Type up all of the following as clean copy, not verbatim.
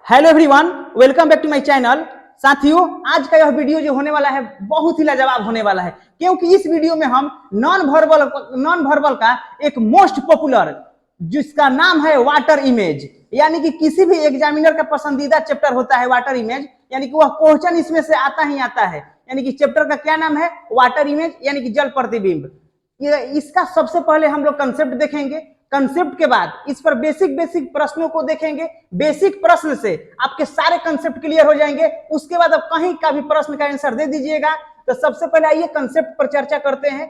Hello everyone, welcome back to my channel. साथियों, आज का यह वीडियो जो होने वाला है बहुत ही लाजवाब होने वाला है, क्योंकि इस वीडियो में हम नॉन वर्बल का एक मोस्ट पॉपुलर जिसका नाम है वाटर इमेज, यानी कि किसी भी एग्जामिनर का पसंदीदा चैप्टर होता है वाटर इमेज, यानी कि वह क्वेश्चन इसमें से आता ही आता है। यानी कि चैप्टर का क्या नाम है? वाटर इमेज, यानी कि जल प्रतिबिंब। इसका सबसे पहले हम लोग कंसेप्ट देखेंगे। कंसेप्ट के बाद इस पर बेसिक प्रश्नों को देखेंगे। बेसिक प्रश्न से आपके सारे कंसेप्ट क्लियर हो जाएंगे। उसके बाद आप कहीं का भी प्रश्न का आंसर दे दीजिएगा। तो सबसे पहले आइए कंसेप्ट पर चर्चा करते हैं।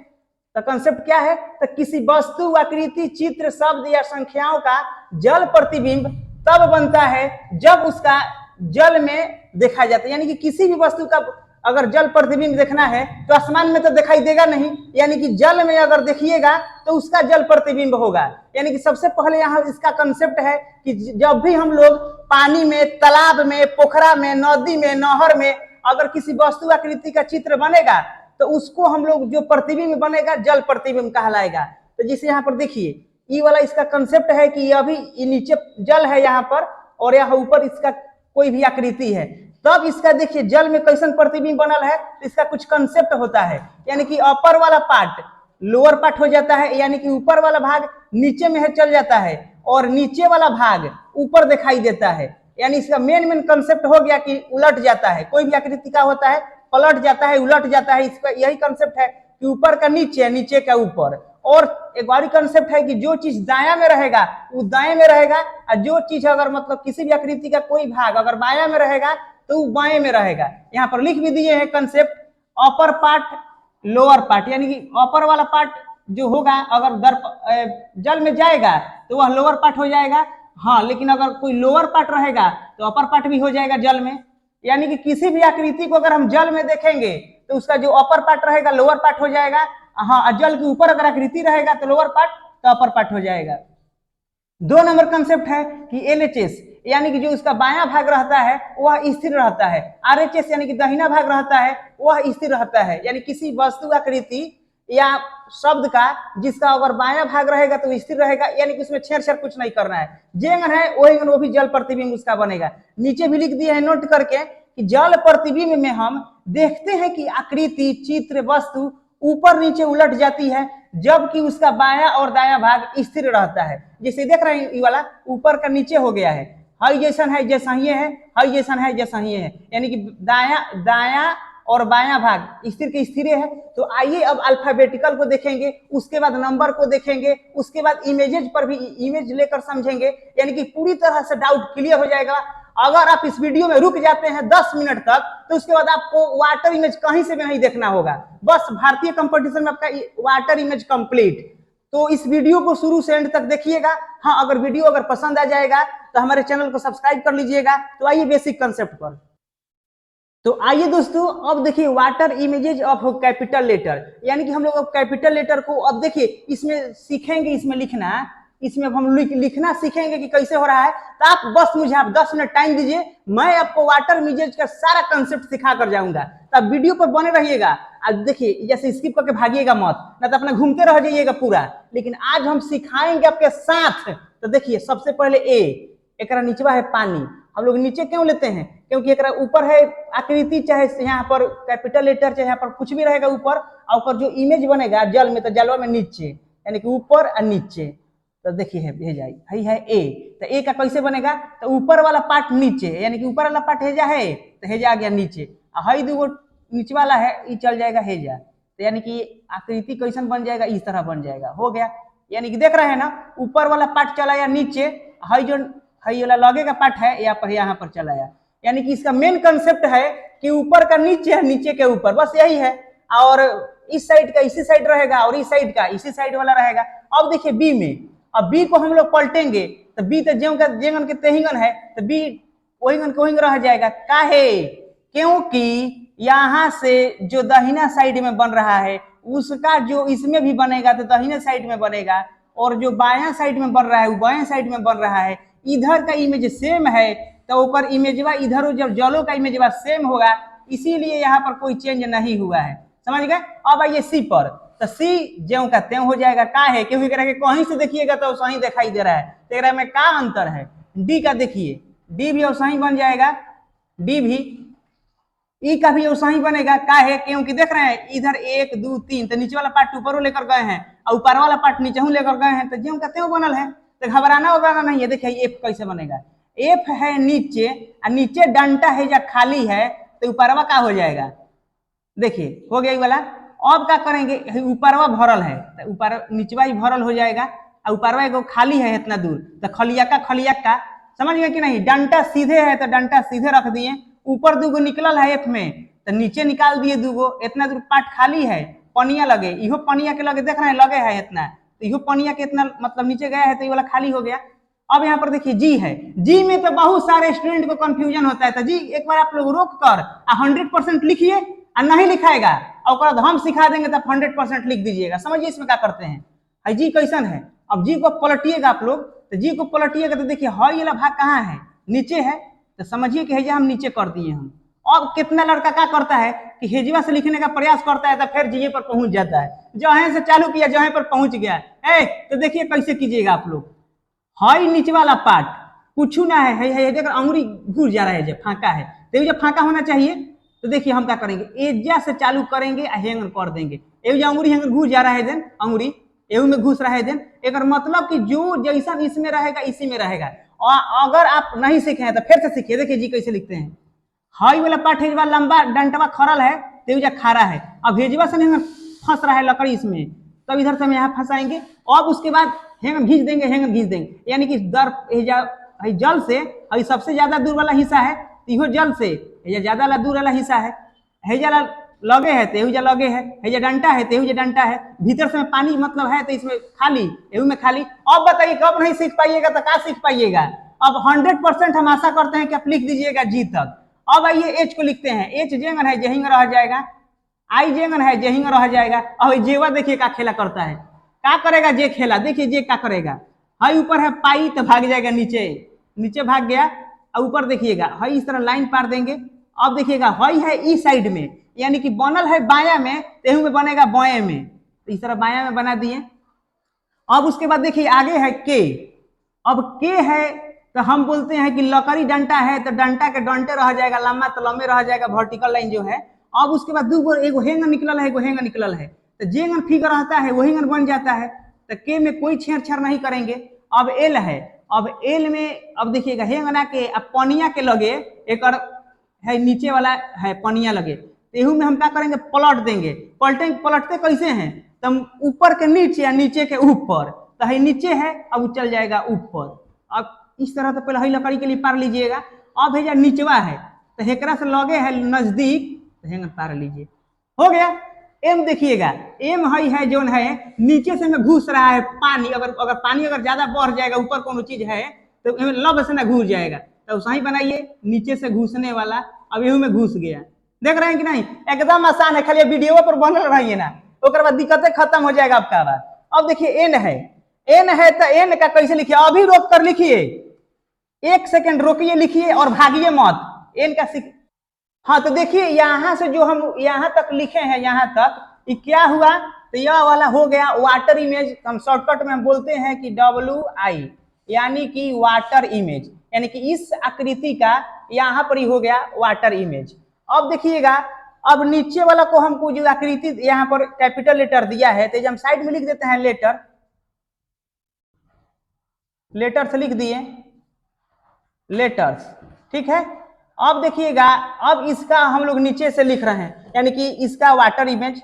तो कंसेप्ट क्या है? तो किसी वस्तु, आकृति, चित्र, शब्द या संख्याओं का जल प्रतिबिंब तब बनता है जब उसका जल में देखा जाता है। यानी कि किसी भी वस्तु का अगर जल प्रतिबिंब देखना है तो आसमान में तो दिखाई देगा नहीं, यानी कि जल में अगर देखिएगा तो उसका जल प्रतिबिंब होगा। यानी कि सबसे पहले यहाँ इसका कंसेप्ट है कि जब भी हम लोग पानी में, तालाब में, पोखरा में, नदी में, नहर में अगर किसी वस्तु आकृति का चित्र बनेगा तो उसको हम लोग जो प्रतिबिंब बनेगा जल प्रतिबिंब कहलाएगा। तो जिसे यहाँ पर देखिए, ये वाला इसका कंसेप्ट है कि अभी नीचे जल है यहाँ पर और यहाँ ऊपर इसका कोई भी आकृति है। तब इसका देखिए जल में कैसन प्रतिबिंब बनल है, तो इसका कुछ कंसेप्ट होता है। यानी कि अपर वाला पार्ट लोअर पार्ट हो जाता है, यानी कि ऊपर वाला भाग नीचे में है चल जाता है और नीचे वाला भाग ऊपर दिखाई देता है। यानी इसका मेन कंसेप्ट हो गया कि उलट जाता है। कोई भी आकृति का होता है, पलट जाता है, उलट जाता है। इसका यही कंसेप्ट है कि ऊपर का नीचे, नीचे का ऊपर। और एक और कंसेप्ट है कि जो चीज दाया में रहेगा वो दाएं में रहेगा, और जो चीज अगर मतलब किसी भी आकृति का कोई भाग अगर बाया में रहेगा तो वो बाएं में रहेगा। यहाँ पर लिख भी दिए हैं concept, upper part, lower part. यानी कि अपर वाला पार्ट जो होगा अगर जल में जाएगा तो वह लोअर पार्ट हो जाएगा। हाँ, लेकिन अगर कोई लोअर पार्ट रहेगा तो अपर पार्ट भी हो जाएगा जल में। यानी कि किसी भी आकृति को अगर हम जल में देखेंगे तो उसका जो अपर पार्ट रहेगा लोअर पार्ट हो जाएगा। हाँ, जल के ऊपर अगर आकृति रहेगा तो लोअर पार्ट, तो अपर पार्ट हो जाएगा। 2 नंबर कंसेप्ट है कि LHS, यानी कि जो उसका बायां भाग रहता है वह स्थिर रहता है। RHS यानी कि दाहिना भाग रहता है वह स्थिर रहता है। यानी किसी वस्तु, आकृति या शब्द का जिसका अगर बायां भाग रहेगा तो स्थिर रहेगा, यानी कि उसमें छेड़छाड़ कुछ नहीं करना है। जेंगन है वही वो भी जल प्रतिबिंब उसका बनेगा। नीचे भी लिख दिया है नोट करके कि जल प्रतिबिंब में हम देखते हैं कि आकृति, चित्र, वस्तु ऊपर नीचे उलट जाती है जबकि उसका बायां और दायां भाग स्थिर रहता है। जैसे देख रहे हैं ये वाला ऊपर का नीचे हो गया है, हई जैसा है जैसा ही है, हई जैसा है जैसा ही है। यानी कि दायां और बायां भाग स्थिर के स्थिर है। तो आइए अब अल्फाबेटिकल को देखेंगे, उसके बाद नंबर को देखेंगे, उसके बाद इमेजेज पर भी इमेज लेकर समझेंगे। यानी कि पूरी तरह से डाउट क्लियर हो जाएगा। अगर आप इस वीडियो में रुक जाते हैं 10 मिनट तक तो उसके बाद आपको वाटर इमेज कहीं से भी नहीं देखना होगा। बस भारतीय कंपटीशन में आपका वाटर इमेज कंप्लीट। तो इस वीडियो को शुरू से एंड तक देखिएगा। हाँ, अगर वीडियो अगर पसंद आ जाएगा तो हमारे चैनल को सब्सक्राइब कर लीजिएगा। तो आइए बेसिक कंसेप्ट पर। तो आइए दोस्तों, अब देखिए water images of capital letter. यानी कि हम लोग अब कैपिटल लेटर को अब देखिए इसमें सीखेंगे, इसमें लिखना, इसमें हम लिखना सीखेंगे कि कैसे हो रहा है। तो आप बस मुझे आप 10 मिनट टाइम दीजिए, मैं आपको वाटर इमेजेज का सारा कंसेप्ट सिखा कर जाऊंगा। तब वीडियो पर बने रहिएगा। आज देखिए जैसे स्किप करके भागिएगा मत, ना तो अपना घूमते रह जाइएगा पूरा। लेकिन आज हम सिखाएंगे आपके साथ। तो देखिए सबसे पहले एक नीचवा है पानी। हम लोग नीचे क्यों लेते हैं? क्योंकि एक ऊपर है आकृति, चाहे यहाँ पर कैपिटल लेटर, चाहे यहाँ पर कुछ भी रहेगा ऊपर, और जो इमेज बनेगा जल में तो जलवा में नीचे, यानी कि ऊपर और नीचे। तो देखिए है ए। तो ए का कैसे बनेगा? तो ऊपर वाला पार्ट नीचे, यानी कि ऊपर वाला पार्ट हेजा है तो हेजा आ गया नीचे, हई दो नीचे वाला है ये चल जाएगा हेजा। तो यानी कि आकृति कैसन बन जाएगा? इस तरह बन जाएगा, हो गया। यानी कि देख रहे हैं ना, ऊपर वाला पार्ट चला या नीचे, हई जो हई वाला लगे का पार्ट है यहाँ पर चला या। यानी कि इसका मेन कंसेप्ट है कि ऊपर का नीचे है, नीचे के ऊपर, बस यही है। और इस साइड का इसी साइड रहेगा और इस साइड का इसी साइड वाला रहेगा। अब देखिए बी में, अब बी को हम लोग पलटेंगे तो बी तो जेंगन के तेहिंगन है, तो बी वहींगन के वहींगन रह जाएगा। काहे? क्योंकि यहाँ से जो दाहिना साइड में बन रहा है उसका जो इसमें भी बनेगा तो दाहिने साइड में बनेगा, और जो बायां साइड में बन रहा है वो बायां साइड में बन रहा है। इधर का इमेज सेम है तो ऊपर इमेजवा इधर जब जलो का इमेजवा सेम होगा, इसीलिए यहाँ पर कोई चेंज नहीं हुआ है। समझ गए? अब आइए सी पर। तो सी ज्यों का त्यों हो जाएगा। का है? क्योंकि कहीं से देखिएगा तो सही दिखाई दे रहा है, तेरा में का अंतर है? डी का देखिए, डी भी वैसा ही बन जाएगा, डी भी, ई का भी वैसा ही बनेगा। का है क्योंकि देख रहे हैं इधर 1 2 3, तो नीचे वाला पार्ट ऊपर लेकर गए हैं और ऊपर वाला पार्ट नीचे लेकर गए हैं, तो ज्यों का त्यों बनल है, तो घबराना वबराना नहीं है। देखिए एफ कैसे बनेगा, एफ है नीचे और नीचे डंटा है या खाली है, तो ऊपरवा का हो जाएगा, देखिए हो गया ये वाला। अब क्या करेंगे, ऊपरवा भरल है तो ऊपर नीचवा ही भरल हो जाएगा, और ऊपरवा एगो खाली है इतना दूर, तो खलिया का समझ गए कि नहीं। डंटा सीधे है तो डंटा सीधे रख दिए, ऊपर दूगो निकलल है एफ में तो नीचे निकाल दिए दूगो, इतना दूर पार्ट खाली है, पनिया लगे, इहो पनिया के लगे, देख रहे हैं लगे है इतना, तो इहो पनिया के इतना मतलब नीचे गया है, तो ये वाला खाली हो गया। अब यहाँ पर देखिए जी है, जी में तो बहुत सारे स्टूडेंट को कंफ्यूजन होता है, तो जी एक बार आप लोग रोक कर 100% लिखिए, और नहीं लिखाएगा और हम सिखा देंगे तब 100% लिख दीजिएगा। समझिए इसमें क्या करते हैं, जी कैसन है। अब जी को पलटिएगा आप लोग, तो जी को पलटिएगा तो देखिए हई वाला भाग कहाँ है, नीचे है, तो समझिए कि हेजा हम नीचे कर दिए हम। अब कितना लड़का क्या करता है कि हेजवा से लिखने का प्रयास करता है तो फिर जी पर पहुंच जाता है, जहां से चालू किया जहां पर पहुंच गया है। तो देखिए कैसे कीजिएगा आप लोग, हई नीचे वाला पार्ट कुछ ना है देखो अंगुरी घुस जा रहा है, जब फाका है तो जब फाका होना चाहिए, तो देखिए हम क्या करेंगे, एजा से चालू करेंगे हैंगर कर देंगे, एवं अंगुरी हैंगर घुस जा रहा है, देन अंगुरी एवं में घुस रहा है, देन एक मतलब कि जो जैसा इसमें रहेगा इसी में रहेगा। और अगर आप नहीं सीखे हैं तो फिर से सीखिए, देखिए जी कैसे लिखते हैं, हई वाला पार्ट हेजवा लंबा डंटवा खरल है, तेजा खारा है, अब हेजवा से नहीं फंस रहा है लकड़ी इसमें, तब इधर से हम यहाँ फंसाएंगे। अब उसके बाद हैंगर घींच देंगे, यानी कि दर जल से सबसे ज्यादा दूर वाला हिस्सा है, इहो जल से ज्यादा दूर वाला हिस्सा है, हेजा लगे है तेहुजा लगे है, हेजा डंटा है तेहुजा डंटा है, भीतर से पानी मतलब है तो इसमें खाली, एहू में खाली। अब बताइए कब नहीं सीख पाइएगा तो क्या सीख पाइएगा। अब 100% हम आशा करते हैं कि आप लिख दीजिएगा जी तक। अब आइए एच को लिखते हैं, एच जेंगन है जेहिंग रह जाएगा, आई जेंगन है जेहिंग रह जाएगा। अब जेवा देखिए क्या खेला करता है, क्या करेगा जे खेला, देखिए जे क्या करेगा, हई ऊपर है पाई तो भाग जाएगा नीचे, नीचे भाग गया, और ऊपर देखिएगा हई इस तरह लाइन पार देंगे। अब देखिएगा हई है ई साइड में, यानी कि बनल है बाया में, तेहू में बनेगा बाएं में, तो इस तरह बाया में बना दिए। अब उसके बाद देखिए आगे है के, अब के है तो हम बोलते हैं कि लकड़ी डंटा है तो डंटा के डंटे रह जाएगा, लंबा तो लंबे रह जाएगा, वर्टिकल लाइन जो है। अब उसके बाद दूगो एगो हैंगर निकलल है, एगो हैंगर निकलल है, तो जेंगन फिगर रहता है वही बन जाता है, तो के में कोई छेड़छाड़ नहीं करेंगे। अब एल है, अब एल में अब देखिएगा हैंगना के अब पनिया के लगे एक है नीचे वाला है पनिया लगे, तो में हम क्या करेंगे पलट देंगे, पलटते कैसे हैं, तो ऊपर के नीचे या नीचे के ऊपर, तो है नीचे है अब चल जाएगा ऊपर। अब इस तरह तो पहले हई लकड़ी के लिए पार लीजिएगा। अब है नीचवा है तो हेकरा से लगे है नजदीक, तो हेंगर पार लीजिए, हो गया। एम देखिएगा, एम हई है जो है नीचे से में घुस रहा है पानी, अगर पानी अगर ज्यादा बढ़ जाएगा ऊपर कोनो चीज है तो लब से ना घुस जाएगा, तो सही बनाइए नीचे से घुसने वाला, अब एहू में घुस गया, देख रहे हैं कि नहीं, एकदम आसान है, खाली वीडियो पर बनल रहिए ना, ओकर बाद दिक्कतें खत्म हो जाएगा आपका बात। अब देखिए एन है, एन है तो एन का कैसे लिखिए, अभी रोक कर लिखिए, 1 सेकंड रोकिए लिखिए और भागिए मत, एन का हाँ तो देखिए यहाँ से जो हम यहाँ तक लिखे हैं, यहाँ तक ये क्या हुआ, तो यह वाला हो गया वाटर इमेज, हम शॉर्टकट में बोलते हैं कि WI, यानी कि वाटर इमेज, यानी कि इस आकृति का यहाँ पर ही हो गया वाटर इमेज। अब देखिएगा, अब नीचे वाला को हमको जो आकृति यहाँ पर कैपिटल लेटर दिया है, तो हम साइड में लिख देते हैं लेटर से लिख दिए लेटर्स, ठीक है। अब देखिएगा, अब इसका हम लोग नीचे से लिख रहे हैं, यानी कि इसका वाटर इमेज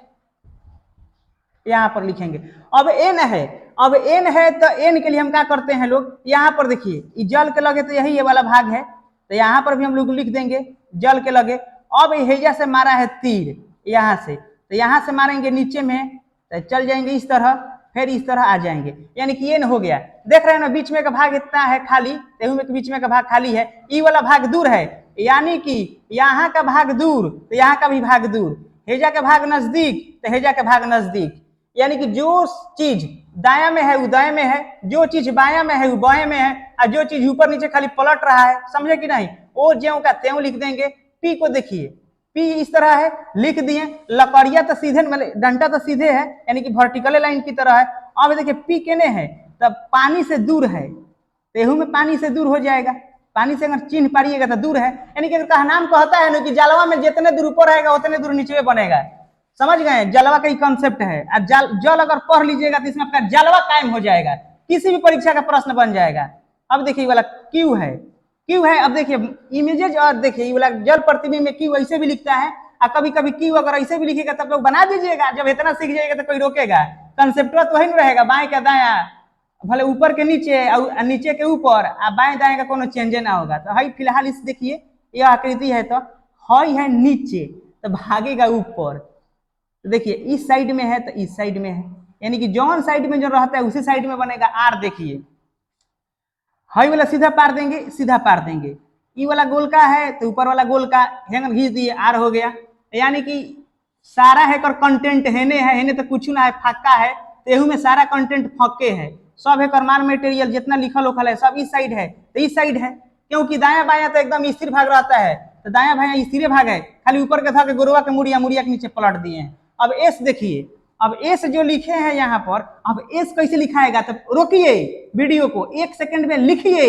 यहां पर लिखेंगे। अब एन है, अब एन है तो एन के लिए हम क्या करते हैं लोग, यहां पर देखिए जल के लगे तो यही ये वाला भाग है, तो यहां पर भी हम लोग लिख देंगे जल के लगे। अब हेजा से मारा है तीर यहां से, तो यहां से मारेंगे नीचे में तो चल जाएंगे इस तरह, फिर इस तरह आ जाएंगे, यानी कि एन हो गया। देख रहे हैं ना बीच में का भाग इतना है खाली, तेहू में बीच में का भाग खाली है, ई वाला भाग दूर है, यानी कि यहाँ का भाग दूर तो यहाँ का भी भाग दूर, हेजा का भाग नजदीक तो हेजा का भाग नजदीक, यानी कि जो चीज दाया में है वो दाएं में है, जो चीज बाया में है वो बाएं में है, और जो चीज ऊपर नीचे खाली पलट रहा है, समझे कि नहीं, ओ ज्यों का त्यों लिख देंगे। पी को देखिए, पी इस तरह है, लिख दिए, लकड़िया तो सीधे मतलब डंटा तो सीधे है, यानी कि वर्टिकल लाइन की तरह है। अब देखिए पी केने है, तब पानी से दूर है, तेहू में पानी से दूर हो जाएगा, पानी से अगर चिन्ह पारिएगा तो दूर है, यानी कि अगर नाम कहता है ना कि जलवा में जितने दूर ऊपर रहेगा उतने दूर नीचे बनेगा। समझ गए, जलवा का ही कंसेप्ट है। जल अगर पढ़ लीजिएगा तो इसमें आपका जलवा कायम हो जाएगा, किसी भी परीक्षा का प्रश्न बन जाएगा। अब देखिए वाला क्यू है, क्यू है। अब देखिए इमेजेज, और देखिए ये वाला जल प्रतिबिंब में क्यू ऐसे भी लिखता है, और कभी कभी क्यू अगर ऐसे भी लिखेगा तब लोग बना दीजिएगा। जब इतना सीख जाएगा तो कोई रोकेगा? कंसेप्ट तो वही रहेगा, बाएं का दाया, भले ऊपर के नीचे और नीचे के ऊपर, बाएं दाएं का कोनो चेंजे ना होगा। तो हाई फिलहाल इस देखिए यह आकृति है, तो हाई है नीचे तो भागेगा ऊपर। तो देखिए इस साइड में है तो इस साइड में है, यानी कि जौन साइड में जो रहता है उसी साइड में बनेगा। आर देखिए हाई वाला सीधा पार देंगे, सीधा पार देंगे। ई वाला गोल का है तो ऊपर वाला गोल का हैंगर घींच दिए, आर हो गया। यानी कि सारा है कर कंटेंट हेने है, हेने तो कुछ ना है, फाका है, तो एहू में सारा कंटेंट फक्के है। सब है मार मटेरियल जितना लिखल उखल है सब इस साइड है, तो इस साइड है, क्योंकि दाया बाया तो एकदम स्थिर भाग रहता है, तो दाया भाया स्थिर भाग है, खाली ऊपर के था के गोरवा के मुड़िया मुड़िया के नीचे पलट दिए हैं। अब एस देखिए, अब एस जो लिखे हैं यहाँ पर, अब एस कैसे लिखाएगा? तो रोकिए वीडियो को, 1 सेकंड में लिखिए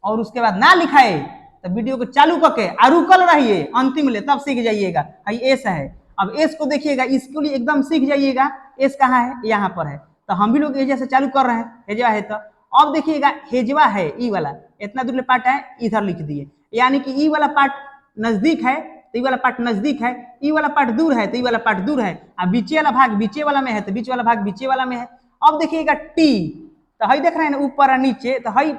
और उसके बाद ना लिखाए तो वीडियो को चालू करके रुकल रहिए अंतिम ले, तब सीख जाइएगा। एस है, अब एस को देखिएगा, इसके लिए एकदम सीख जाइएगा। एस कहाँ है? यहाँ पर है, तो हम भी लोग हेजा से चालू कर रहे हैं, हेजवा है। तो अब देखिएगा हेजवा है ई वाला, इतना दूर पार्ट है इधर लिख दिए, यानी कि ई वाला पार्ट नजदीक है तो ई वाला पार्ट नजदीक है, ई वाला पार्ट दूर है तो ई वाला पार्ट दूर है, अब बीचे वाला भाग बीचे वाला में है तो बीच वाला भाग बीचे वाला में है। अब देखिएगा टी, तो हई देख रहे हैं ना ऊपर और नीचे, तो हई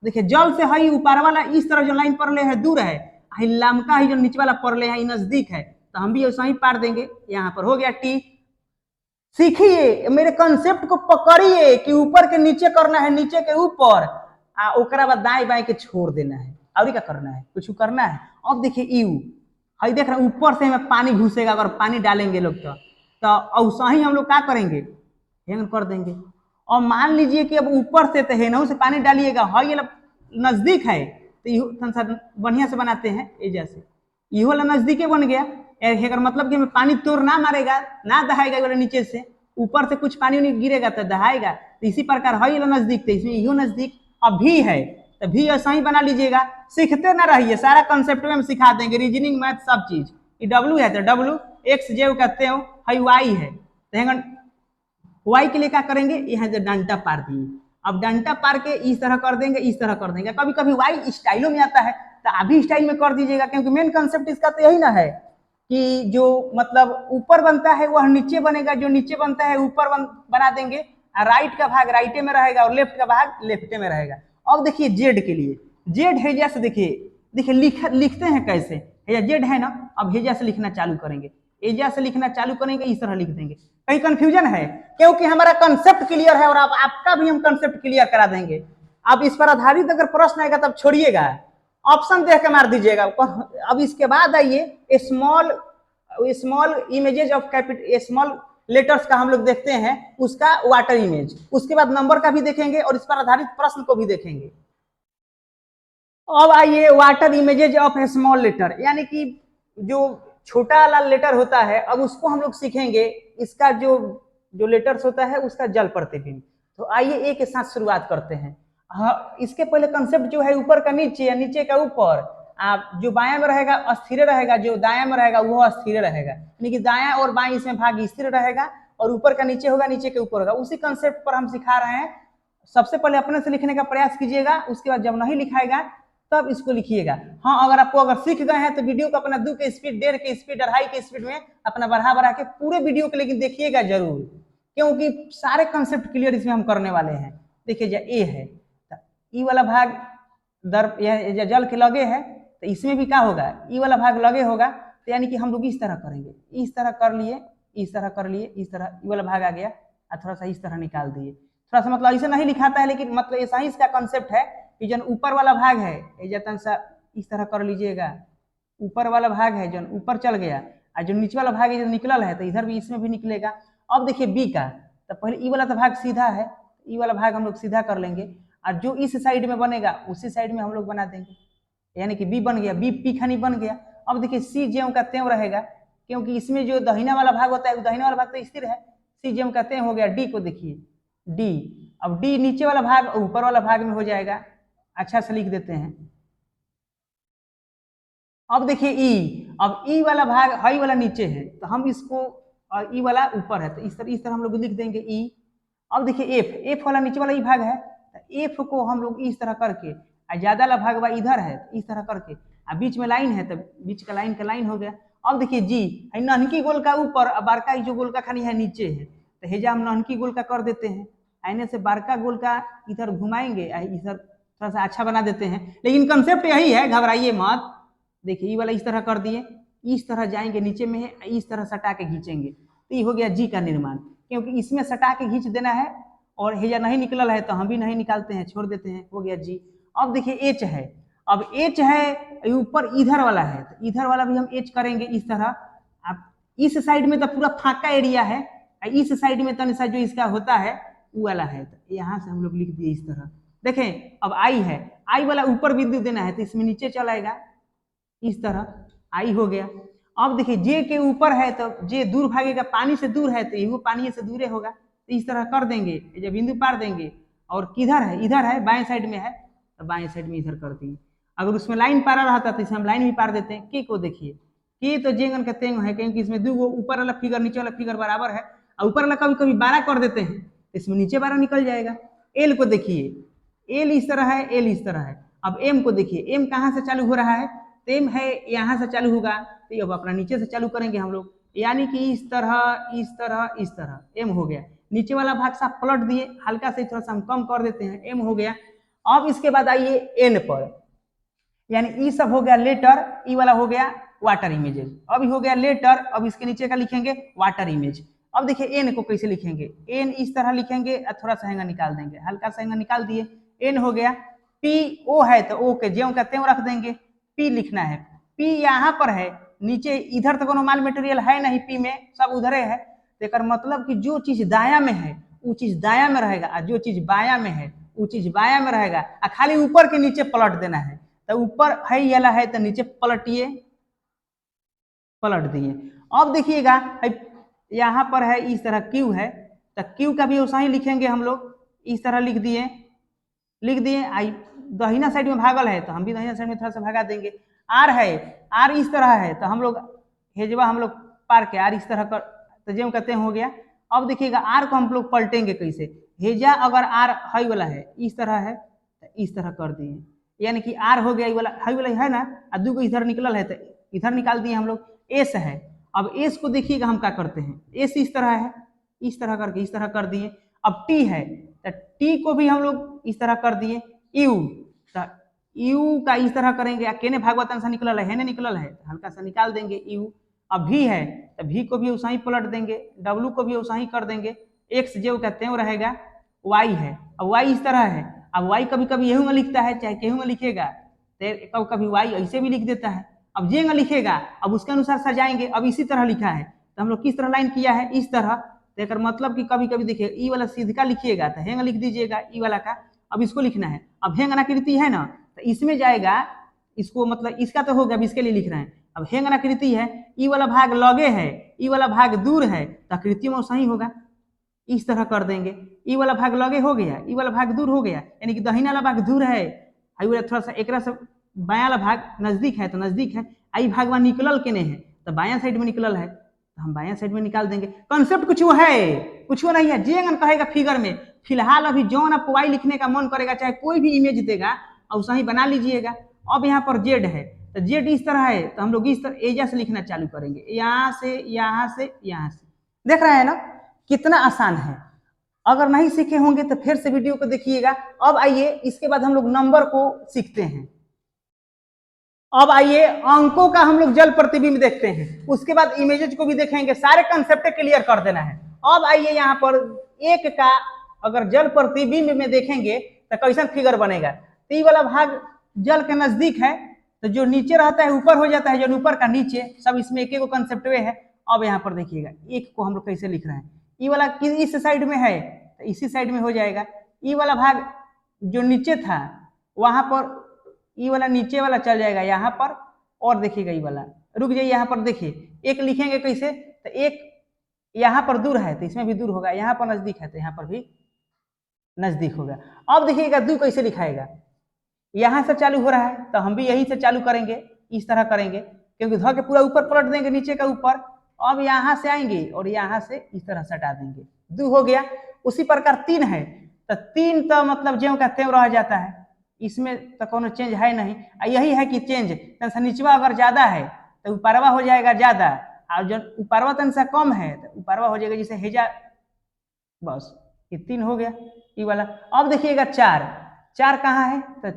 देखिए जल से हई ऊपर वाला इस तरह जो लाइन पर ले है दूर है, लमका ही जो नीचे वाला पर ले है नजदीक है, तो हम भी ऐसा ही पार देंगे। यहाँ पर हो गया टी। सीखिए, मेरे कंसेप्ट को पकड़िए कि ऊपर के नीचे करना है, नीचे के ऊपर, ओकरा बाद दाएं बाएं के छोड़ देना है, और क्या करना है? कुछ करना है। अब देखिए यू, हई देख रहे हैं ऊपर से हमें पानी घुसेगा, अगर पानी डालेंगे लोग तो ऐसा ही हम लोग क्या करेंगे? हैंग कर देंगे। और मान लीजिए कि अब ऊपर से तो हेनहू से पानी डालिएगा, हई नजदीक है तो बढ़िया से बनाते हैं ये, जैसे इहो वाला नजदीके बन गया, अगर मतलब कि हमें पानी तोड़ ना मारेगा ना दहाएगा, नीचे से ऊपर से कुछ पानी नहीं गिरेगा तो दहाएगा। तो इसी प्रकार हई वाला नजदीक थे, इसमें इहो नजदीक। अब भी है तो भी ऐसा ही बना लीजिएगा, सीखते ना रहिए, सारा कंसेप्ट में हम सिखा देंगे, रीजनिंग मैथ सब चीज। ये डब्लू है तो डब्लू, एक्स जे कहते हो, हई वाई है तो वाई के लिए क्या करेंगे? यहाँ से डंटा पार दिए, अब डंटा पार के इस तरह कर देंगे, इस तरह कर देंगे। कभी कभी वाई स्टाइलों में आता है तो अभी स्टाइल में कर दीजिएगा, क्योंकि मेन कंसेप्ट इसका तो यही ना है कि जो मतलब ऊपर बनता है वह नीचे बनेगा, जो नीचे बनता है ऊपर बना देंगे, राइट का भाग राइटे में रहेगा और लेफ्ट का भाग लेफ्टे में रहेगा। अब देखिए जेड के लिए, जेड हेजा से देखिए लिखते हैं कैसे, हेजा जेड है ना, अब हेजा से लिखना चालू करेंगे, एजा से लिखना चालू करेंगे, इस तरह लिख देंगे। कहीं कंफ्यूजन है? क्योंकि हमारा कंसेप्ट क्लियर है और आपका भी हम कंसेप्ट क्लियर करा देंगे। अब इस पर आधारित अगर प्रश्न आएगा तब छोड़िएगा, ऑप्शन देख के मार दीजिएगा। अब इसके बाद आइए small images of capital, small letters का हम लोग देखते हैं, उसका वाटर इमेज, उसके बाद नंबर का भी देखेंगे और इस पर आधारित प्रश्न को भी देखेंगे। अब आइए water images of a small letter, यानी कि जो छोटा वाला लेटर होता है, अब उसको हम लोग सीखेंगे, इसका जो लेटर्स होता है उसका जल प्रतिबिंब। तो आइए एक साथ शुरुआत करते हैं। हाँ, इसके पहले कंसेप्ट जो है ऊपर का नीचे या नीचे का ऊपर, जो बायां में रहेगा अस्थिर रहेगा, जो दायां में रहेगा वो अस्थिर रहेगा, यानी कि दायां और बाएं इसमें भाग स्थिर रहेगा और ऊपर का नीचे होगा, नीचे के ऊपर होगा। उसी कंसेप्ट पर हम सिखा रहे हैं। सबसे पहले अपने से लिखने का प्रयास कीजिएगा, उसके बाद जब नहीं लिखाएगा तब इसको लिखिएगा। हाँ, अगर आपको सीख गए हैं तो वीडियो को अपना 2 के स्पीड, 1.5 के स्पीड, 2.5 के स्पीड में अपना बढ़ा के पूरे वीडियो को लेकिन देखिएगा जरूर, क्योंकि सारे कंसेप्ट क्लियर इसमें हम करने वाले हैं। देखिए जो ए है, ई वाला भाग जल के लगे है, तो इसमें भी क्या होगा? ई वाला भाग लगे होगा, तो यानी कि हम लोग इस तरह करेंगे, इस तरह कर लिए, इस तरह कर लिए, इस तरह ई वाला भाग आ गया और थोड़ा सा इस तरह निकाल दिए। थोड़ा सा मतलब ऐसे नहीं लिखाता है, लेकिन मतलब ऐसा ही इसका कंसेप्ट है कि जो ऊपर वाला भाग है इस तरह कर लीजिएगा, ऊपर वाला भाग है जो ऊपर चल गया, और जो नीचे वाला भाग है जो निकलल है तो इधर भी इसमें भी निकलेगा। अब देखिए बी का, तो पहले ई वाला तो भाग सीधा है, ई वाला भाग हम लोग सीधा कर लेंगे, और जो इस साइड में बनेगा उसी साइड में हम लोग बना देंगे, यानी कि बी बन गया, बी पी खानी बन गया। अब देखिए सी ज्यों का त्यों रहेगा, क्योंकि इसमें जो दहिना वाला भाग होता है, दहिना वाला भाग तो स्थिर है, सी ज्यों का त्यों हो गया। डी को देखिए, डी, अब डी नीचे वाला भाग ऊपर वाला भाग में हो जाएगा, अच्छा से लिख देते हैं, अब देखिए ई, अब ई वाला भाग हाई वाला नीचे है तो हम इसको, और ई वाला ऊपर है तो इस तरह हम लोग लिख देंगे ई। अब देखिए एफ, एफ वाला नीचे वाला ई भाग है तो एफ को हम लोग इस तरह करके, ज्यादा वाला भाग बा इधर है तो इस तरह करके, बीच में लाइन है तो बीच का लाइन हो गया। अब देखिए जी, नन्हकी गोल का ऊपर और बड़का जो गोल का खानी है नीचे है तो हेजा हम नन्हकी गोल का कर देते हैं, आईने से बड़का गोल का इधर घुमाएंगे, इधर थोड़ा सा अच्छा बना देते हैं, लेकिन कंसेप्ट यही है, घबराइए मत। देखिए ये वाला इस तरह कर दिए, इस तरह जाएंगे नीचे में है, इस तरह सटा के खींचेंगे तो ये हो गया जी का निर्माण, क्योंकि इसमें सटा के खींच देना है और हेजा नहीं निकलल है तो हम भी नहीं निकालते हैं, छोड़ देते हैं, हो गया जी। अब देखिए एच है, अब एच है ऊपर इधर वाला है तो इधर वाला भी हम एच करेंगे इस तरह। अब इस साइड में तो पूरा फाका एरिया है, इस साइड में तनिसा जो इसका होता है वो वाला है तो यहाँ से हम लोग लिख दिए इस तरह। देखें अब आई है, आई वाला ऊपर बिंदु देना है तो इसमें नीचे चलाएगा इस तरह, आई हो गया। अब देखिए जे के ऊपर है तो जे दूर भागेगा, पानी से दूर है तो ये पानी से दूर होगा तो इस तरह कर देंगे, जब बिंदु पार देंगे। और किधर है, इधर है, बाएं साइड में है तो बाएं साइड में इधर कर दिए। अगर उसमें लाइन पारा रहता तो इसमें हम लाइन भी पार देते हैं। के को देखिए, के तो जेंगन का तेंग है, क्योंकि इसमें दो ऊपर वाला फिगर नीचे वाला फिगर बराबर है, और ऊपर वाला कभी कभी 12 कर देते हैं तो इसमें नीचे 12 निकल जाएगा। एल को देखिए, एल इस तरह है, एल इस तरह है। अब एम को देखिए, एम कहाँ से चालू हो रहा है, एम है यहाँ से चालू होगा तो अब अपना नीचे से चालू करेंगे हम लोग, यानी कि इस तरह इस तरह इस तरह एम हो गया। नीचे वाला भाग सा पलट दिए, हल्का से थोड़ा सा हम कम कर देते हैं, एम हो गया। अब इसके बाद आइए एन पर, यानी ई सब हो गया लेटर, ई वाला हो गया वाटर इमेजेस, अब हो गया लेटर। अब इसके नीचे का लिखेंगे वाटर इमेज। अब देखिए एन को कैसे लिखेंगे, एन इस तरह लिखेंगे, थोड़ा सा हैंगा निकाल देंगे, हल्का सा हैंगा निकाल दिए, एन हो गया। पी ओ है तो ओ के ज्यों का त्यों रख देंगे, पी लिखना है, पी यहाँ पर है, नीचे इधर तो कोनो माल मटेरियल है नहीं, पी में सब उधरे है, तो मतलब कि जो चीज दाया में है वो चीज दाया में रहेगा, और जो चीज बाया में है वो चीज बाया में रहेगा, और खाली ऊपर के नीचे पलट देना है। तो ऊपर है येला है तो नीचे पलटिए, पलट दिए। अब देखिएगा यहाँ पर है इस तरह क्यू है तो क्यू का भी वैसा ही लिखेंगे हम लोग, इस तरह लिख दिए। आई दहिना साइड में भागल है तो हम भी दहिना साइड में थोड़ा सा भगा देंगे। आर है, आर इस तरह है तो हम लोग हेजवा हम लोग पार के आर इस तरह कर तो जो कहते हैं हो गया। अब देखिएगा आर को हम लोग पलटेंगे कैसे, हेजा अगर आर हाई वाला है इस तरह है तो इस तरह कर दिए, यानी कि आर हो गया वाला हाई वाला है ना, और दो को इधर निकलल है तो इधर निकाल दिए हम लोग। एस है, अब एस को देखिएगा हम क्या करते हैं, एस इस तरह है, इस तरह करके इस तरह कर दिए। अब टी है तो टी को भी हम लोग इस तरह कर दिए। यू तो यू का इस तरह करेंगे, केने भागवतन सा निकलल है, निकलल है हल्का सा निकाल देंगे यू। अब भी है तो भी को भी वैसा ही पलट देंगे, डब्लू को भी वैसा ही कर देंगे। एक्स जो कहते हैं वो रहेगा, वाई है, अब वाई इस तरह है, अब वाई कभी कभी यही में लिखता है चाहे केहू में लिखेगा, तो कभी वाई ऐसे भी लिख देता है। अब जे में लिखेगा अब उसके अनुसार सजाएंगे, अब इसी तरह लिखा है तो हम लोग किस तरह लाइन किया है, इस तरह। तो मतलब कि कभी कभी देखिए ई वाला सीधा लिखिएगा तो हैंग लिख दीजिएगा ई वाला का, अब इसको लिखना है। अब हैंग आकृति है ना तो इसमें जाएगा, इसको मतलब इसका तो होगा, अब इसके लिए लिख रहे हैं। अब हैंग आकृति है, ई वाला भाग लगे है, ई वाला भाग दूर है तो आकृति में सही होगा, इस तरह कर देंगे। ई वाला भाग लगे हो गया, ई वाला भाग दूर हो गया, यानी कि दहिना वाला भाग दूर है, थोड़ा सा एक बाया वाला भाग नजदीक है तो नजदीक है, आई भाग वहां निकलल के नहीं है तो बाया साइड में निकलल है तो हम बाया साइड में निकाल देंगे। कंसेप्ट कुछ वो है, कुछ वो नहीं है, जेंगन कहेगा फिगर में। फिलहाल अभी जौन आप वाई लिखने का मन करेगा चाहे कोई भी इमेज देगा और सही बना लीजिएगा। अब यहाँ पर जेड है तो जेड इस तरह है तो हम लोग इस तरह एजा से लिखना चालू करेंगे, यहाँ से यहाँ से यहाँ से। देख रहे हैं ना कितना आसान है, अगर नहीं सीखे होंगे तो फिर से वीडियो को देखिएगा। अब आइए इसके बाद हम लोग नंबर को सीखते हैं। अब आइए अंकों का हम लोग जल प्रतिबिंब देखते हैं, उसके बाद इमेजेस को भी देखेंगे, सारे कंसेप्ट क्लियर कर देना है। अब आइए यहाँ पर एक का अगर जल प्रतिबिंब में देखेंगे तो कैसा फिगर बनेगा, तो ये वाला भाग जल के नजदीक है तो जो नीचे रहता है ऊपर हो जाता है, जो ऊपर का नीचे, सब इसमें एक एक कंसेप्ट वे है। अब यहाँ पर देखिएगा एक को हम लोग कैसे लिख रहे हैं, ये वाला इस साइड में है तो इसी साइड में हो जाएगा। ये वाला भाग जो नीचे था वहां पर ये वाला नीचे वाला चल जाएगा यहाँ पर, और देखिएगा ये वाला रुक जाइए, यहाँ पर देखिए एक लिखेंगे कैसे, तो एक यहाँ पर दूर है तो इसमें भी दूर होगा, यहाँ पर नजदीक है तो यहाँ पर भी नजदीक होगा। अब देखिएगा दू कैसे लिखाएगा, यहाँ से चालू हो रहा है तो हम भी यही से चालू करेंगे, इस तरह करेंगे, क्योंकि धो के पूरा ऊपर पलट देंगे नीचे का ऊपर। अब यहाँ से आएंगे और यहाँ से इस तरह से हटा देंगे, 2 हो गया। उसी प्रकार 3 है तो 3 तो मतलब ज्यों का त्यों रह जाता है, इसमें तो कोनो चेंज है नहीं। यही है कि चेंज नीचवा अगर ज्यादा है तो ऊपरवा हो जाएगा ज्यादा, और जब ऊपरवा तन से कम है तो ऊपरवा हो जाएगा जैसे हेजा। बस ये 3 हो गया ये वाला। अब देखिएगा 4, 4 कहाँ है तो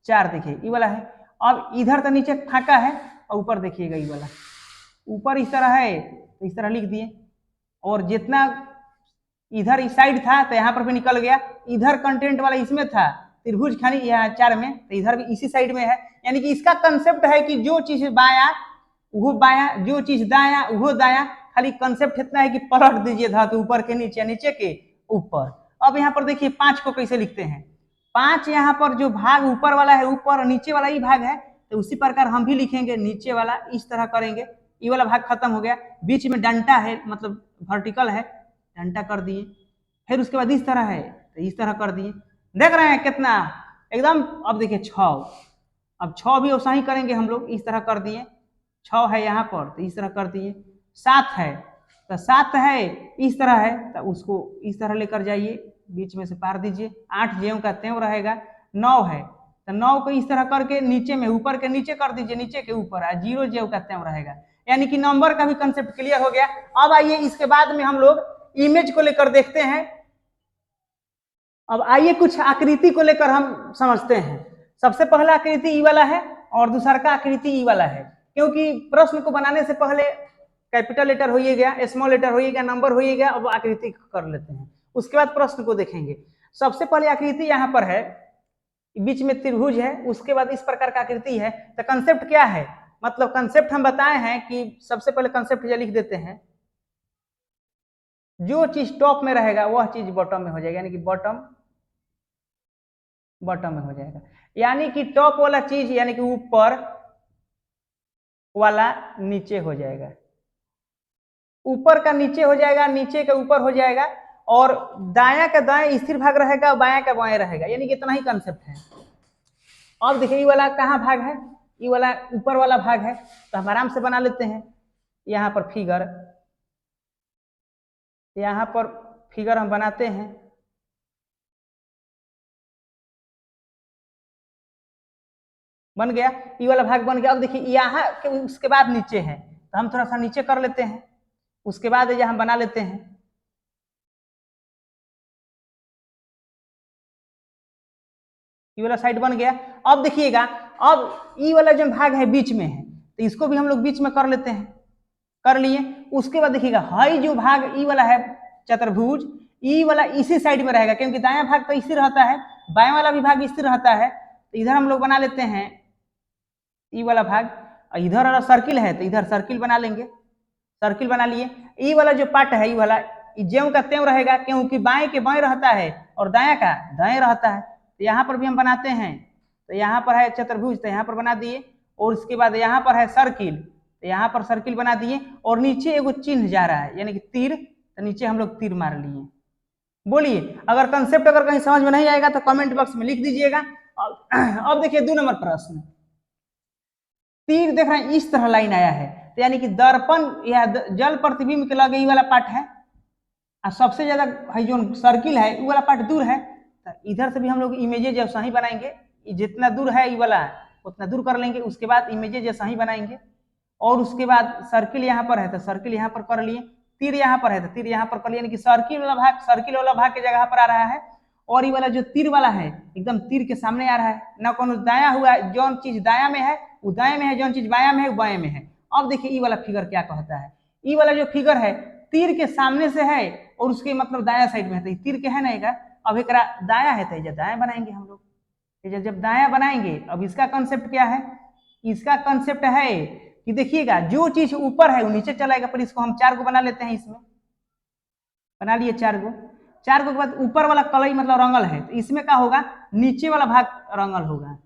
4 देखिए ये वाला है। अब इधर तो नीचे फाका है और ऊपर देखिएगा ये वाला, ऊपर इस तरह है तो इस तरह लिख दिए। और जितना इधर इस साइड था तो यहाँ पर भी निकल गया, इधर कंटेंट वाला इसमें था त्रिभुज खानी यहाँ 4 में, तो इधर भी इसी साइड में है। यानी कि इसका कंसेप्ट है कि जो चीज बाया वो बाया, जो चीज दाया वो दाया, खाली कंसेप्ट इतना है कि पलट दीजिए धातु ऊपर के नीचे, नीचे के ऊपर। अब यहाँ पर देखिए 5 को कैसे लिखते हैं। 5 यहाँ पर जो भाग ऊपर वाला है, ऊपर और नीचे वाला ही भाग है, तो उसी प्रकार हम भी लिखेंगे नीचे वाला इस तरह करेंगे। ये वाला भाग खत्म हो गया, बीच में डंटा है मतलब वर्टिकल है, डंटा कर दिए। फिर उसके बाद इस तरह है तो इस तरह कर दिए। देख रहे हैं कितना एकदम। अब देखिए 6, अब 6 भी वैसा ही करेंगे हम लोग, इस तरह कर दिए। 6 है यहाँ पर तो इस तरह कर दिए। 7 है तो 7 है इस तरह है तो उसको इस तरह लेकर जाइए, बीच में से पार दीजिए। 8 ज्यों का त्यों रहेगा। 9 है तो 9 को इस तरह करके नीचे में ऊपर के नीचे कर दीजिए, नीचे के ऊपर। 0 ज्यों का त्यों रहेगा। यानी कि नंबर का भी कंसेप्ट क्लियर हो गया। अब आइए इसके बाद में हम लोग इमेज को लेकर देखते हैं। अब आइए कुछ आकृति को लेकर हम समझते हैं। सबसे पहला आकृति ई वाला है और दूसरा का आकृति ई वाला है, क्योंकि प्रश्न को बनाने से पहले कैपिटल लेटर होइए गया, स्मॉल लेटर होइए गया, नंबर होइए गया, अब आकृति कर लेते हैं, उसके बाद प्रश्न को देखेंगे। सबसे पहले आकृति यहाँ पर है, बीच में त्रिभुज है, उसके बाद इस प्रकार का आकृति है। तो कंसेप्ट क्या है, मतलब कंसेप्ट हम बताए हैं कि सबसे पहले कंसेप्ट लिख देते हैं, जो चीज टॉप में रहेगा वह चीज बॉटम में हो जाएगा, यानी कि बॉटम बॉटम में हो जाएगा। यानी कि टॉप वाला चीज यानी कि ऊपर वाला नीचे हो जाएगा, ऊपर का नीचे हो जाएगा, नीचे का ऊपर हो जाएगा, और दाया का दाएं स्थिर भाग रहेगा, बाया का बाएं रहेगा। यानी कि इतना ही कंसेप्ट है। अब देखिए ये वाला कहाँ भाग है, ये वाला ऊपर वाला भाग है, तो हम आराम से बना लेते हैं। यहाँ पर फिगर, यहाँ पर फिगर हम बनाते हैं। बन गया, ये वाला भाग बन गया। अब देखिए यहाँ के उसके बाद नीचे है, तो हम थोड़ा सा नीचे कर लेते हैं, उसके बाद यहाँ बना लेते हैं। ये वाला साइड बन गया। अब देखिएगा, अब ये वाला जो भाग है बीच में है, तो इसको भी हम लोग बीच में कर लेते हैं, कर लिए। उसके बाद देखिएगा हाई जो भाग ई वाला है चतुर्भुज, ई वाला इसी साइड में रहेगा, क्योंकि दायां भाग तो इसी रहता है, बाएं वाला भी भाग इसी रहता है। तो इधर हम लोग बना लेते हैं ई वाला भाग, इधर वाला सर्किल है तो इधर सर्किल बना लेंगे, सर्किल बना लिए। ई वाला जो पार्ट है, ई वाला ज्यों का त्यों रहेगा, क्योंकि बाएं के बाएं रहता है और दायां का दाएं रहता है। तो यहाँ पर भी हम बनाते हैं, तो यहाँ पर है चतुर्भुज तो यहाँ पर बना दिए, और उसके बाद यहाँ पर है सर्किल, तो यहाँ पर सर्किल बना दिए, और नीचे एगो चिन्ह जा रहा है यानी कि तीर, तो नीचे हम लोग तीर मार लिए। बोलिए अगर कंसेप्ट अगर कहीं समझ में नहीं आएगा तो कमेंट बॉक्स में लिख दीजिएगा। अब देखिए 2 नंबर प्रश्न, तीर देख रहे हैं इस तरह लाइन आया है, तो यानी कि दर्पण या जल प्रतिबिंब के लगे ये वाला पार्ट है, और सबसे ज्यादा है जो सर्किल है ये वाला पार्ट दूर है, तो इधर से भी हम लोग इमेजेज जैसा ही बनाएंगे, जितना दूर है ये वाला उतना दूर कर लेंगे, उसके बाद इमेजेज जैसा ही बनाएंगे। और उसके बाद सर्किल यहाँ पर है तो सर्किल यहाँ पर कर लिए, तीर यहाँ पर है तो तीर यहाँ पर कर लिए, यानी कि सर्किल वाला भाग के जगह पर आ रहा है, और ये वाला जो तीर वाला है एकदम तीर के सामने आ रहा है, ना कोनो दाया हुआ, जो चीज दाया में है वो दाएं में है, जो चीज बाया में है वो बाएं में है। अब देखिए ये वाला फिगर क्या कहता है, ये वाला जो फिगर है तीर के सामने से है और उसके मतलब दाया साइड में है, तो तीर के है ना, अब एक दाया है तो दाया बनाएंगे हम लोग। जब दाया बनाएंगे, अब इसका कंसेप्ट क्या है, इसका कंसेप्ट है कि देखिएगा जो चीज ऊपर है वो नीचे चलाएगा, पर इसको हम 4 को बना लेते हैं, इसमें बना लिए 4 को। 4 को के बाद ऊपर वाला कलई मतलब रंगल है, तो इसमें क्या होगा, नीचे वाला भाग रंगल होगा।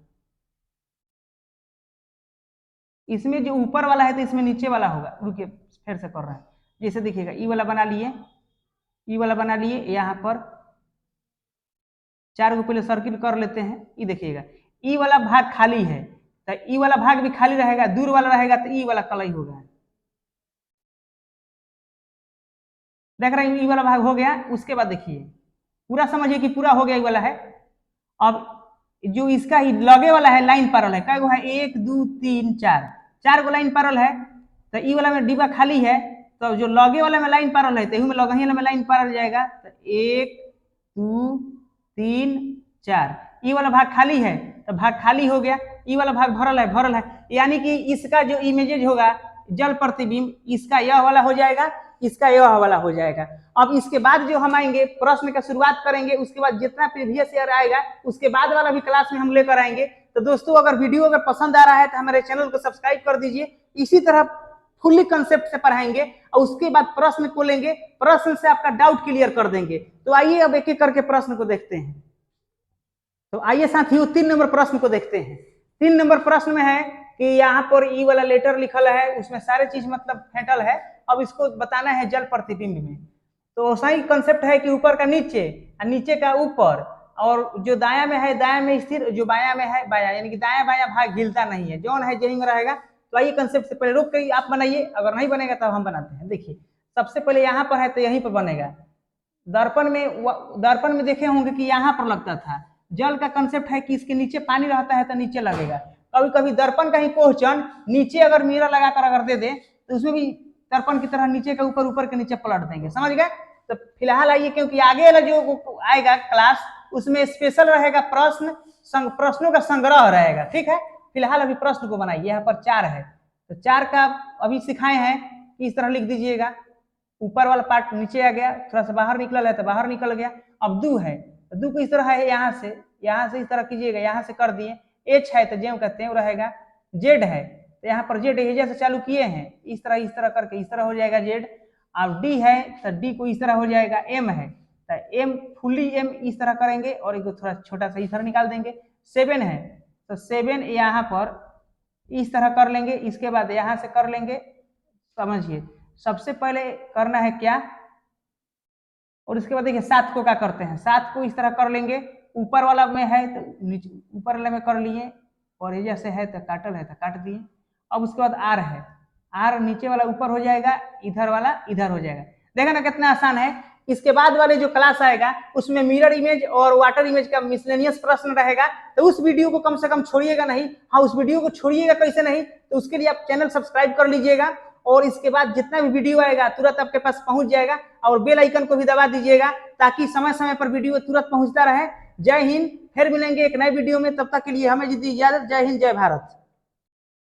इसमें जो ऊपर वाला है तो इसमें नीचे वाला होगा। रुकिए फिर से कर रहे हैं, जैसे देखिएगा ई वाला बना लिए, ई वाला बना लिए, यहाँ पर 4 को पहले सर्किल कर लेते हैं। ये देखिएगा ई वाला भाग खाली है, तो ई वाला भाग भी खाली रहेगा, दूर वाला रहेगा तो ई वाला कलई होगा। देख रहे हैं, ई वाला भाग हो गया। उसके बाद देखिए पूरा समझिए कि पूरा हो गया, ई वाला है। अब जो इसका ही लगे वाला है लाइन पैरल है, क्या है 1 2 3 4, 4 गो लाइन पैरल है। तो ई वाला में डिब्बा खाली है, तो जो लगे वाला में लाइन पैरल है तो में लगे वाला में लाइन पैरल जाएगा। तो 1 2 3 4, ई वाला भाग खाली है तो भाग खाली हो गया, ई वाला भाग भरल है। यानी कि इसका जो इमेजेज होगा जल प्रतिबिंब, इसका यह वाला हो जाएगा, इसका यह वाला हो जाएगा। अब इसके बाद जो हम आएंगे प्रश्न का शुरुआत करेंगे, उसके बाद जितना प्रीवियस ईयर आएगा उसके बाद वाला भी क्लास में हम लेकर आएंगे। तो दोस्तों अगर वीडियो अगर पसंद आ रहा है तो हमारे चैनल को सब्सक्राइब कर दीजिए। इसी तरह फुल्ली कंसेप्ट से पढ़ाएंगे और उसके बाद प्रश्न को लेंगे, प्रश्न से आपका डाउट क्लियर कर देंगे। तो आइए अब एक एक करके प्रश्न को देखते हैं। तो आइए साथियों 3 नंबर प्रश्न को देखते हैं। 3 नंबर प्रश्न में है कि यहाँ पर ई वाला लेटर लिखल है, उसमें सारे चीज मतलब फेंटल है। अब इसको बताना है जल प्रतिबिंब में। तो सही कंसेप्ट है कि ऊपर का नीचे और नीचे का ऊपर, और जो दाया में है दाया में स्थिर, जो बाया में है बाया, यानी कि दाया बाया भाग हिलता नहीं है, जौन है यही में रहेगा। तो आइए कंसेप्ट से पहले रुक के आप बनाइए, अगर नहीं बनेगा तब हम बनाते हैं। देखिए सबसे पहले यहाँ पर है तो यहीं पर बनेगा। दर्पण में देखे होंगे कि यहाँ पर लगता था। जल का कंसेप्ट है कि इसके नीचे पानी रहता है तो नीचे लगेगा। कभी कभी दर्पण का ही क्वेश्चन नीचे अगर मिरर लगाकर अगर दे दे तो उसमें भी दर्पण की तरह नीचे का ऊपर, ऊपर के नीचे पलट देंगे, समझ गए। तो फिलहाल आइए, क्योंकि आगे वाला जो आएगा क्लास उसमें स्पेशल रहेगा प्रश्नों का संग्रह रहेगा, ठीक है। फिलहाल अभी प्रश्न को बनाइए। यहाँ पर 4 है तो 4 का अभी सिखाए हैं कि इस तरह लिख दीजिएगा। ऊपर वाला पार्ट नीचे आ गया, थोड़ा सा बाहर निकल है तो बाहर निकल गया। अब 2 है तो 2 को इस तरह है, यहाँ से इस तरह कीजिएगा, यहाँ से कर दिए। एच है तो जेम कहते हैं रहेगा। जेड है तो यहाँ पर जेड जैसे चालू किए हैं इस तरह करके इस तरह हो जाएगा जेड। अब डी है तो डी को इस तरह हो जाएगा। एम है तो एम फुल्ली एम इस तरह करेंगे और एक थोड़ा छोटा सा इस तरह निकाल देंगे। 7 है तो 7 यहाँ पर इस तरह कर लेंगे। इसके बाद यहाँ से कर लेंगे, समझिए। सबसे पहले करना है क्या, और इसके बाद देखिए 7 को क्या करते हैं, 7 को इस तरह कर लेंगे। ऊपर वाला में है तो नीचे ऊपर वाले में कर लिए, और ये जैसे है तो काटल है तो काट दिए। अब उसके बाद आर है, आर नीचे वाला ऊपर हो जाएगा, इधर वाला इधर हो जाएगा। देखा ना कितना आसान है। इसके बाद वाले जो क्लास आएगा उसमें मिरर इमेज और वाटर इमेज का मिसलेनियस प्रश्न रहेगा। तो उस वीडियो को कम से कम छोड़िएगा नहीं। हाँ, उस वीडियो को छोड़िएगा कैसे नहीं, तो उसके लिए आप चैनल सब्सक्राइब कर लीजिएगा, और इसके बाद जितना भी वीडियो आएगा तुरंत आपके पास पहुंच जाएगा। और बेल आइकन को भी दबा दीजिएगा ताकि समय समय पर वीडियो तुरंत पहुंचता रहे। जय हिंद, फिर मिलेंगे एक नए वीडियो में, तब तक के लिए हमें दीजिए इजाजत। जय हिंद, जय भारत।